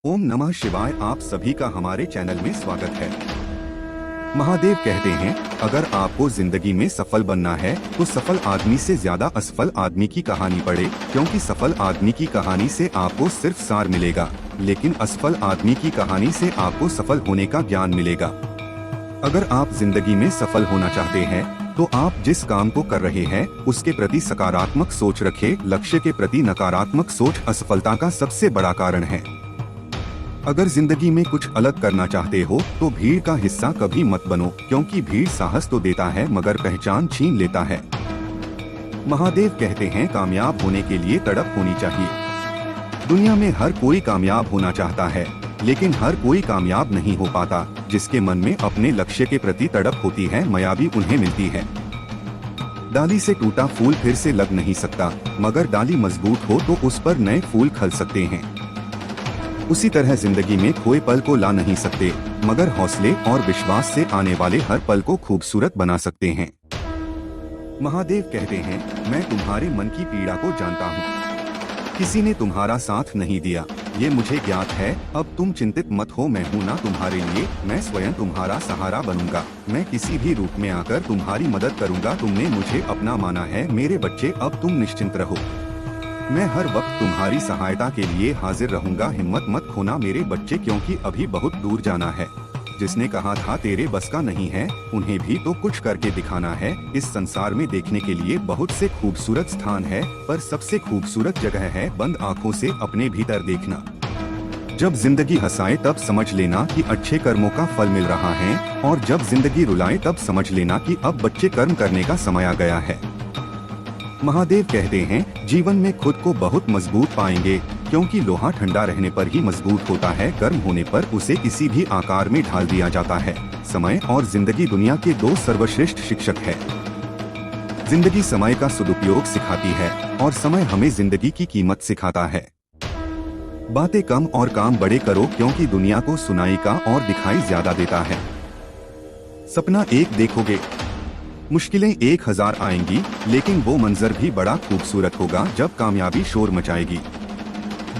ओम नमः शिवाय। आप सभी का हमारे चैनल में स्वागत है। महादेव कहते हैं, अगर आपको जिंदगी में सफल बनना है तो सफल आदमी से ज्यादा असफल आदमी की कहानी पढ़े, क्योंकि सफल आदमी की कहानी से आपको सिर्फ सार मिलेगा, लेकिन असफल आदमी की कहानी से आपको सफल होने का ज्ञान मिलेगा। अगर आप जिंदगी में सफल होना चाहते हैं तो आप जिस काम को कर रहे हैं उसके प्रति सकारात्मक सोच रखें। लक्ष्य के प्रति नकारात्मक सोच असफलता का सबसे बड़ा कारण है। अगर जिंदगी में कुछ अलग करना चाहते हो तो भीड़ का हिस्सा कभी मत बनो, क्योंकि भीड़ साहस तो देता है मगर पहचान छीन लेता है। महादेव कहते हैं, कामयाब होने के लिए तड़प होनी चाहिए। दुनिया में हर कोई कामयाब होना चाहता है, लेकिन हर कोई कामयाब नहीं हो पाता। जिसके मन में अपने लक्ष्य के प्रति तड़प होती है, मायावी उन्हें मिलती है। डाली से टूटा फूल फिर से लग नहीं सकता, मगर डाली मजबूत हो तो उस पर नए फूल खिल सकते हैं। उसी तरह जिंदगी में खोए पल को ला नहीं सकते, मगर हौसले और विश्वास से आने वाले हर पल को खूबसूरत बना सकते हैं। महादेव कहते हैं, मैं तुम्हारे मन की पीड़ा को जानता हूँ। किसी ने तुम्हारा साथ नहीं दिया, ये मुझे ज्ञात है। अब तुम चिंतित मत हो, मैं हूँ ना तुम्हारे लिए। मैं स्वयं तुम्हारा सहारा बनूंगा। मैं किसी भी रूप में आकर तुम्हारी मदद करूंगा। तुमने मुझे अपना माना है मेरे बच्चे, अब तुम निश्चिंत रहो। मैं हर वक्त तुम्हारी सहायता के लिए हाजिर रहूंगा। हिम्मत मत खोना मेरे बच्चे, क्योंकि अभी बहुत दूर जाना है। जिसने कहा था तेरे बस का नहीं है, उन्हें भी तो कुछ करके दिखाना है। इस संसार में देखने के लिए बहुत से खूबसूरत स्थान है, पर सबसे खूबसूरत जगह है बंद आँखों से अपने भीतर देखना। जब जिंदगी हंसाए तब समझ लेना कि अच्छे कर्मों का फल मिल रहा है, और जब जिंदगी रुलाए तब समझ लेना कि अब बच्चे कर्म करने का समय आ गया है। महादेव कहते हैं, जीवन में खुद को बहुत मजबूत पाएंगे, क्योंकि लोहा ठंडा रहने पर ही मजबूत होता है, गर्म होने पर उसे किसी भी आकार में ढाल दिया जाता है। समय और जिंदगी दुनिया के दो सर्वश्रेष्ठ शिक्षक है। जिंदगी समय का सदुपयोग सिखाती है और समय हमें जिंदगी की कीमत सिखाता है। बातें कम और काम बड़े करो, क्योंकि दुनिया को सुनाई का और दिखाई ज्यादा देता है। सपना एक देखोगे, मुश्किलें 1000 आएंगी, लेकिन वो मंजर भी बड़ा खूबसूरत होगा जब कामयाबी शोर मचाएगी।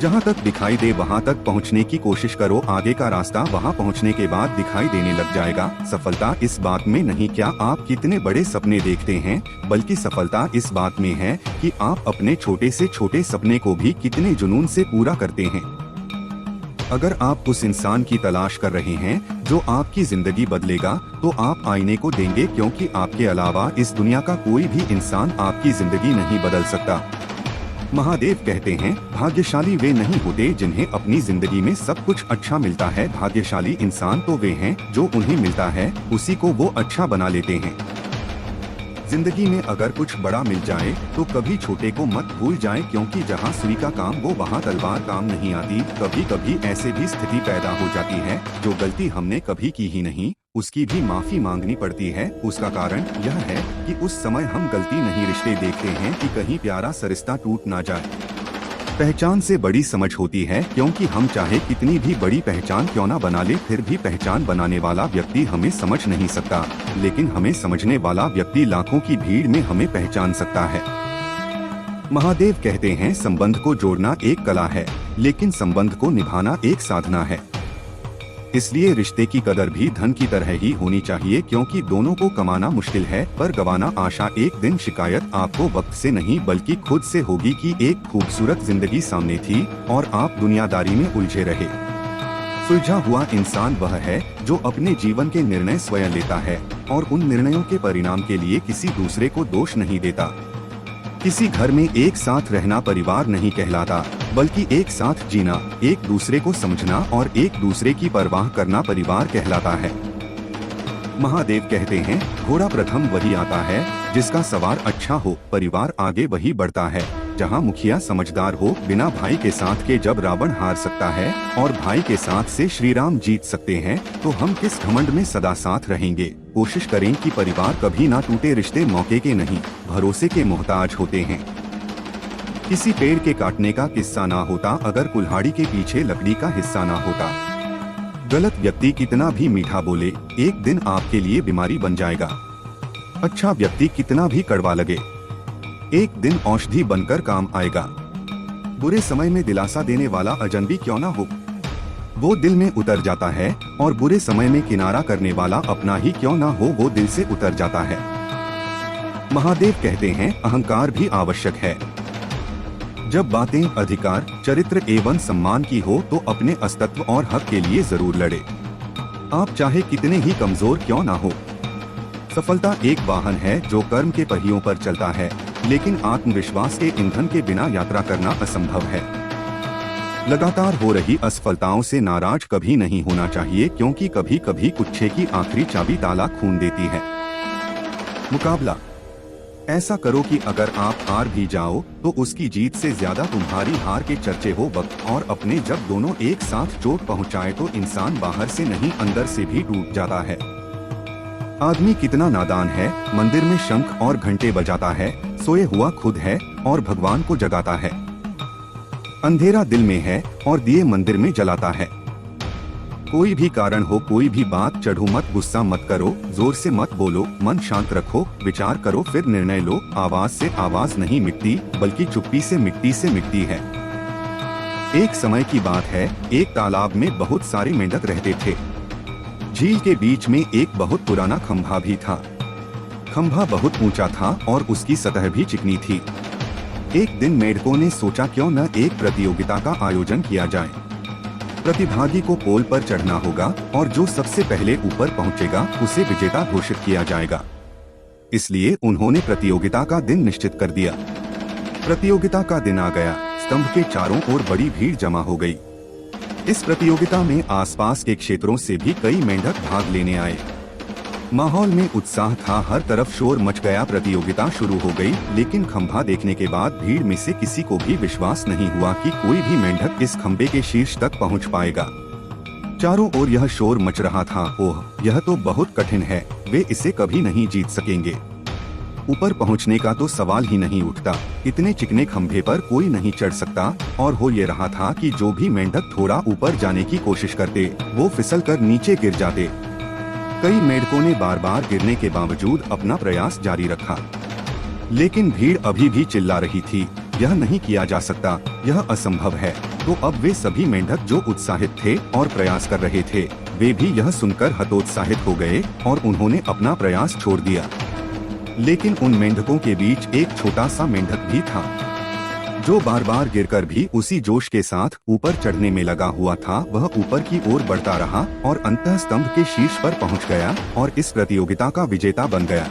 जहाँ तक दिखाई दे वहाँ तक पहुँचने की कोशिश करो, आगे का रास्ता वहाँ पहुँचने के बाद दिखाई देने लग जाएगा। सफलता इस बात में नहीं क्या आप कितने बड़े सपने देखते हैं, बल्कि सफलता इस बात में है कि आप अपने छोटे से छोटे सपने को भी कितने जुनून से पूरा करते हैं। अगर आप उस इंसान की तलाश कर रहे हैं जो आपकी जिंदगी बदलेगा, तो आप आईने को देंगे, क्योंकि आपके अलावा इस दुनिया का कोई भी इंसान आपकी जिंदगी नहीं बदल सकता। महादेव कहते हैं, भाग्यशाली वे नहीं होते जिन्हें अपनी जिंदगी में सब कुछ अच्छा मिलता है। भाग्यशाली इंसान तो वे हैं जो उन्हें मिलता है उसी को वो अच्छा बना लेते हैं। जिंदगी में अगर कुछ बड़ा मिल जाए तो कभी छोटे को मत भूल जाएं, क्योंकि जहां सुई का काम वो वहां तलवार काम नहीं आती। कभी कभी ऐसे भी स्थिति पैदा हो जाती है, जो गलती हमने कभी की ही नहीं उसकी भी माफी मांगनी पड़ती है। उसका कारण यह है कि उस समय हम गलती नहीं रिश्ते देखते हैं कि कहीं प्यारा सा रिश्ता टूट ना जाए। पहचान से बड़ी समझ होती है, क्योंकि हम चाहे कितनी भी बड़ी पहचान क्यों ना बना ले, फिर भी पहचान बनाने वाला व्यक्ति हमें समझ नहीं सकता, लेकिन हमें समझने वाला व्यक्ति लाखों की भीड़ में हमें पहचान सकता है। महादेव कहते हैं, संबंध को जोड़ना एक कला है, लेकिन संबंध को निभाना एक साधना है। इसलिए रिश्ते की कदर भी धन की तरह ही होनी चाहिए, क्योंकि दोनों को कमाना मुश्किल है पर गवाना आशा। एक दिन शिकायत आपको वक्त से नहीं बल्कि खुद से होगी कि एक खूबसूरत जिंदगी सामने थी और आप दुनियादारी में उलझे रहे। सुलझा हुआ इंसान वह है जो अपने जीवन के निर्णय स्वयं लेता है और उन निर्णयों के परिणाम के लिए किसी दूसरे को दोष नहीं देता। किसी घर में एक साथ रहना परिवार नहीं कहलाता, बल्कि एक साथ जीना, एक दूसरे को समझना और एक दूसरे की परवाह करना परिवार कहलाता है। महादेव कहते हैं, घोड़ा प्रथम वही आता है जिसका सवार अच्छा हो, परिवार आगे वही बढ़ता है। जहाँ मुखिया समझदार हो, बिना भाई के साथ के जब रावण हार सकता है और भाई के साथ से श्री राम जीत सकते हैं, तो हम किस घमंड में सदा साथ रहेंगे। कोशिश करें कि परिवार कभी ना टूटे। रिश्ते मौके के नहीं, भरोसे के मोहताज होते हैं। किसी पेड़ के काटने का किस्सा ना होता अगर कुल्हाड़ी के पीछे लकड़ी का हिस्सा ना होता। गलत व्यक्ति कितना भी मीठा बोले, एक दिन आपके लिए बीमारी बन जाएगा। अच्छा व्यक्ति कितना भी कड़वा लगे, एक दिन औषधि बनकर काम आएगा। बुरे समय में दिलासा देने वाला अजनबी क्यों ना हो, वो दिल में उतर जाता है और बुरे समय में किनारा करने वाला अपना ही क्यों ना हो वो दिल से उतर जाता है। महादेव कहते हैं अहंकार भी आवश्यक है। जब बातें अधिकार, चरित्र एवं सम्मान की हो तो अपने अस्तित्व और हक के लिए जरूर लड़े। आप चाहे कितने ही कमजोर क्यों ना हो। सफलता एक वाहन है जो कर्म के पहियों पर चलता है, लेकिन आत्मविश्वास के ईंधन के बिना यात्रा करना असंभव है। लगातार हो रही असफलताओं से नाराज कभी नहीं होना चाहिए, क्योंकि कभी कभी कुच्छे की आखिरी चाबी ताला खोल देती है। मुकाबला ऐसा करो कि अगर आप हार भी जाओ तो उसकी जीत से ज्यादा तुम्हारी हार के चर्चे हो वक्त और अपने। जब दोनों एक साथ चोट पहुंचाए तो इंसान बाहर से नहीं अंदर से भी टूट जाता है। आदमी कितना नादान है, मंदिर में शंख और घंटे बजाता है, सोए हुआ खुद है और भगवान को जगाता है। अंधेरा दिल में है और दिए मंदिर में जलाता है। कोई भी कारण हो, कोई भी बात, चढ़ो मत, गुस्सा मत करो, जोर से मत बोलो, मन शांत रखो, विचार करो फिर निर्णय लो। आवाज से आवाज नहीं मिटती, बल्कि चुप्पी से मिटती है। एक समय की बात है, एक तालाब में बहुत सारे मेंढक रहते थे। झील के बीच में एक बहुत पुराना खंभा भी था। खंभा बहुत ऊंचा था और उसकी सतह भी चिकनी थी। एक दिन मेंढकों ने सोचा क्यों न एक प्रतियोगिता का आयोजन किया जाए। प्रतिभागी को पोल पर चढ़ना होगा और जो सबसे पहले ऊपर पहुंचेगा उसे विजेता घोषित किया जाएगा। इसलिए उन्होंने प्रतियोगिता का दिन निश्चित कर दिया। प्रतियोगिता का दिन आ गया। स्तंभ के चारों ओर बड़ी भीड़ जमा हो गई। इस प्रतियोगिता में आसपास के क्षेत्रों से भी कई मेंढक भाग लेने आए। माहौल में उत्साह था, हर तरफ शोर मच गया। प्रतियोगिता शुरू हो गई, लेकिन खंभा देखने के बाद भीड़ में से किसी को भी विश्वास नहीं हुआ कि कोई भी मेंढक इस खंभे के शीर्ष तक पहुंच पाएगा। चारों ओर यह शोर मच रहा था, ओह यह तो बहुत कठिन है, वे इसे कभी नहीं जीत सकेंगे। ऊपर पहुंचने का तो सवाल ही नहीं उठता, इतने चिकने खंभे पर कोई नहीं चढ़ सकता। और हो ये रहा था कि जो भी मेंढक थोड़ा ऊपर जाने की कोशिश करते वो फिसल कर नीचे गिर जाते। कई मेंढकों ने बार बार गिरने के बावजूद अपना प्रयास जारी रखा, लेकिन भीड़ अभी भी चिल्ला रही थी, यह नहीं किया जा सकता, यह असंभव है। तो अब वे सभी मेंढक जो उत्साहित थे और प्रयास कर रहे थे, वे भी यह सुनकर हतोत्साहित हो गए और उन्होंने अपना प्रयास छोड़ दिया। लेकिन उन मेंढकों के बीच एक छोटा सा मेंढक भी था, जो बार बार गिरकर भी उसी जोश के साथ ऊपर चढ़ने में लगा हुआ था। वह ऊपर की ओर बढ़ता रहा और अंततः स्तंभ के शीर्ष पर पहुंच गया और इस प्रतियोगिता का विजेता बन गया।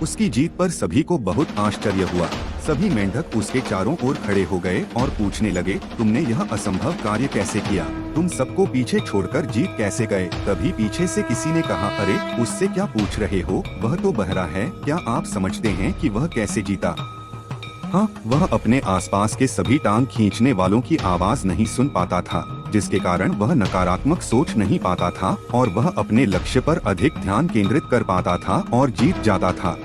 उसकी जीत पर सभी को बहुत आश्चर्य हुआ। सभी मेंढक उसके चारों ओर खड़े हो गए और पूछने लगे, तुमने यह असंभव कार्य कैसे किया? तुम सबको पीछे छोड़कर जीत कैसे गए? तभी पीछे से किसी ने कहा, अरे उससे क्या पूछ रहे हो, वह तो बहरा है, क्या आप समझते हैं कि वह कैसे जीता? हाँ, वह अपने आसपास के सभी टांग खींचने वालों की आवाज नहीं सुन पाता था, जिसके कारण वह नकारात्मक सोच नहीं पाता था और वह अपने लक्ष्य पर अधिक ध्यान केंद्रित कर पाता था और जीत जाता था।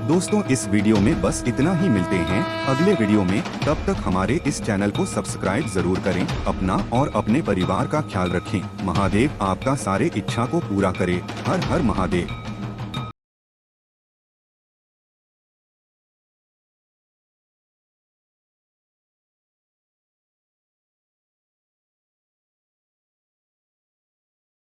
दोस्तों, इस वीडियो में बस इतना ही। मिलते हैं अगले वीडियो में, तब तक हमारे इस चैनल को सब्सक्राइब जरूर करें। अपना और अपने परिवार का ख्याल रखें। महादेव आपका सारे इच्छा को पूरा करे। हर हर महादेव।